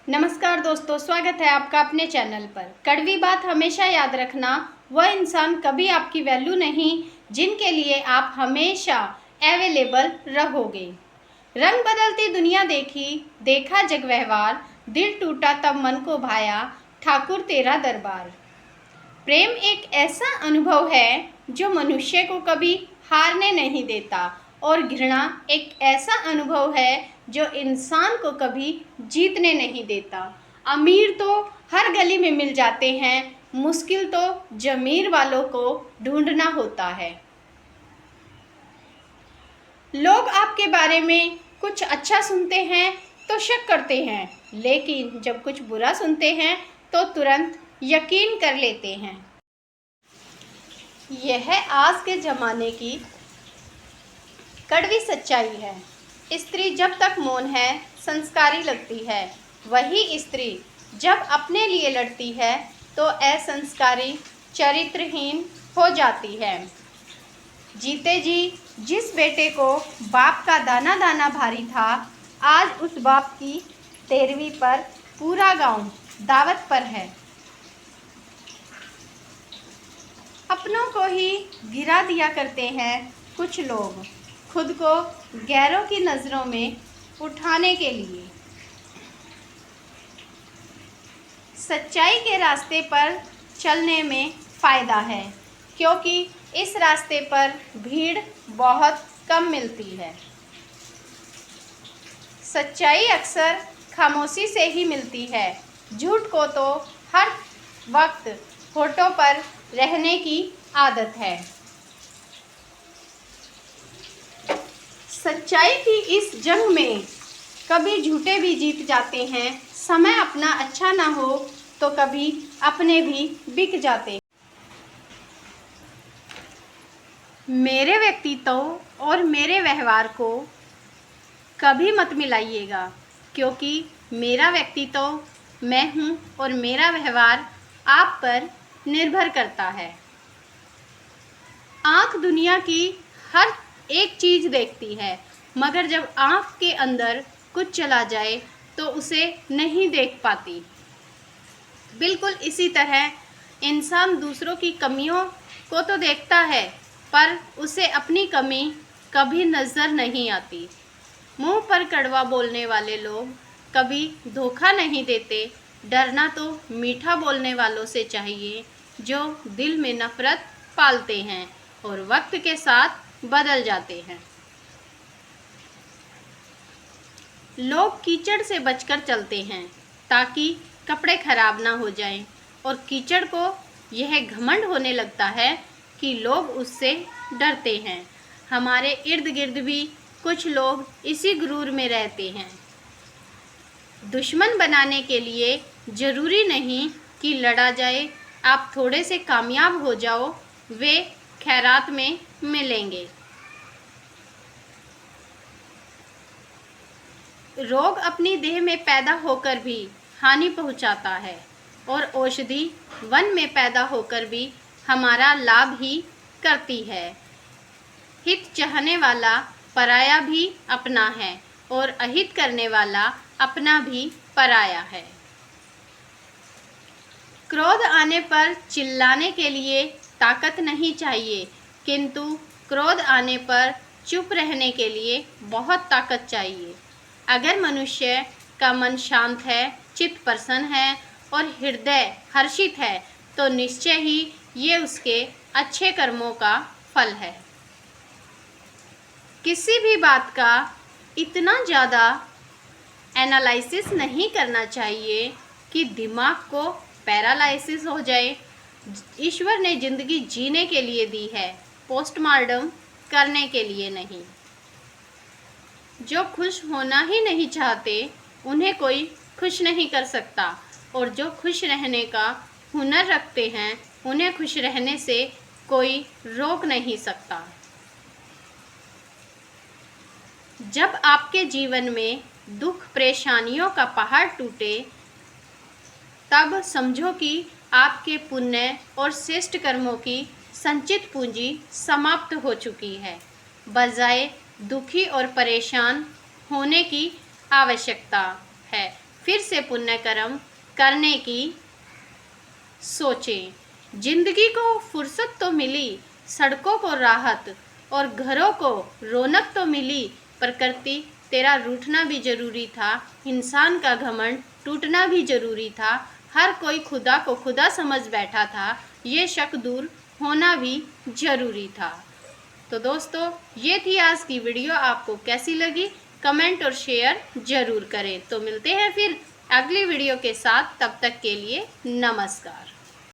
नमस्कार दोस्तों, स्वागत है आपका अपने चैनल पर। कड़वी बात हमेशा याद रखना, वह इंसान कभी आपकी वैल्यू नहीं जिनके लिए आप हमेशा अवेलेबल रहोगे। रंग बदलती दुनिया देखी, देखा जग व्यवहार, दिल टूटा तब मन को भाया, ठाकुर तेरा दरबार। प्रेम एक ऐसा अनुभव है जो मनुष्य को कभी हारने नहीं देता, और घृणा एक ऐसा अनुभव है जो इंसान को कभी जीतने नहीं देता। अमीर तो हर गली में मिल जाते हैं, मुश्किल तो जमीर वालों को ढूंढना होता है। लोग आपके बारे में कुछ अच्छा सुनते हैं तो शक करते हैं, लेकिन जब कुछ बुरा सुनते हैं तो तुरंत यकीन कर लेते हैं। यह आज के ज़माने की कड़वी सच्चाई है। स्त्री जब तक मौन है संस्कारी लगती है, वही स्त्री जब अपने लिए लड़ती है तो असंस्कारी चरित्रहीन हो जाती है। जीते जी जिस बेटे को बाप का दाना दाना भारी था, आज उस बाप की 13वीं पर पूरा गांव दावत पर है। अपनों को ही गिरा दिया करते हैं कुछ लोग, खुद को गैरों की नज़रों में उठाने के लिए। सच्चाई के रास्ते पर चलने में फ़ायदा है, क्योंकि इस रास्ते पर भीड़ बहुत कम मिलती है। सच्चाई अक्सर खामोशी से ही मिलती है। झूठ को तो हर वक्त होठों पर रहने की आदत है। सच्चाई की इस जंग में कभी झूठे भी जीत जाते हैं। समय अपना अच्छा ना हो तो कभी अपने भी बिक जाते हैं। मेरे व्यक्तित्व और मेरे व्यवहार को कभी मत मिलाइएगा, क्योंकि मेरा व्यक्तित्व मैं हूँ और मेरा व्यवहार आप पर निर्भर करता है। आँख दुनिया की हर एक चीज़ देखती है, मगर जब आँख के अंदर कुछ चला जाए तो उसे नहीं देख पाती। बिल्कुल इसी तरह इंसान दूसरों की कमियों को तो देखता है, पर उसे अपनी कमी कभी नज़र नहीं आती। मुंह पर कड़वा बोलने वाले लोग कभी धोखा नहीं देते। डरना तो मीठा बोलने वालों से चाहिए, जो दिल में नफ़रत पालते हैं और वक्त के साथ बदल जाते हैं। लोग कीचड़ से बचकर चलते हैं ताकि कपड़े खराब ना हो जाएं, और कीचड़ को यह घमंड होने लगता है कि लोग उससे डरते हैं। हमारे इर्द गिर्द भी कुछ लोग इसी गुरूर में रहते हैं। दुश्मन बनाने के लिए ज़रूरी नहीं कि लड़ा जाए। आप थोड़े से कामयाब हो जाओ, वे खैरात में मिलेंगे। रोग अपनी देह में पैदा होकर भी हानि पहुंचाता है, और औषधि वन में पैदा होकर भी हमारा लाभ ही करती है। हित चाहने वाला पराया भी अपना है, और अहित करने वाला अपना भी पराया है। क्रोध आने पर चिल्लाने के लिए ताकत नहीं चाहिए, किंतु क्रोध आने पर चुप रहने के लिए बहुत ताकत चाहिए। अगर मनुष्य का मन शांत है, चित्त प्रसन्न है और हृदय हर्षित है, तो निश्चय ही ये उसके अच्छे कर्मों का फल है। किसी भी बात का इतना ज़्यादा एनालिसिस नहीं करना चाहिए कि दिमाग को पैरालाइसिस हो जाए। ईश्वर ने ज़िंदगी जीने के लिए दी है, पोस्टमार्टम करने के लिए नहीं। जो खुश होना ही नहीं चाहते उन्हें कोई खुश नहीं कर सकता, और जो खुश रहने का हुनर रखते हैं उन्हें खुश रहने से कोई रोक नहीं सकता। जब आपके जीवन में दुख परेशानियों का पहाड़ टूटे, तब समझो कि आपके पुण्य और श्रेष्ठ कर्मों की संचित पूंजी समाप्त हो चुकी है। बजाय दुखी और परेशान होने की आवश्यकता है, फिर से पुण्य कर्म करने की सोचें। जिंदगी को फुर्सत तो मिली, सड़कों को राहत और घरों को रौनक तो मिली, प्रकृति तेरा रूठना भी जरूरी था, इंसान का घमंड टूटना भी जरूरी था, हर कोई खुदा को खुदा समझ बैठा था, ये शक दूर होना भी जरूरी था। तो दोस्तों, ये थी आज की वीडियो। आपको कैसी लगी कमेंट और शेयर जरूर करें। तो मिलते हैं फिर अगली वीडियो के साथ, तब तक के लिए नमस्कार।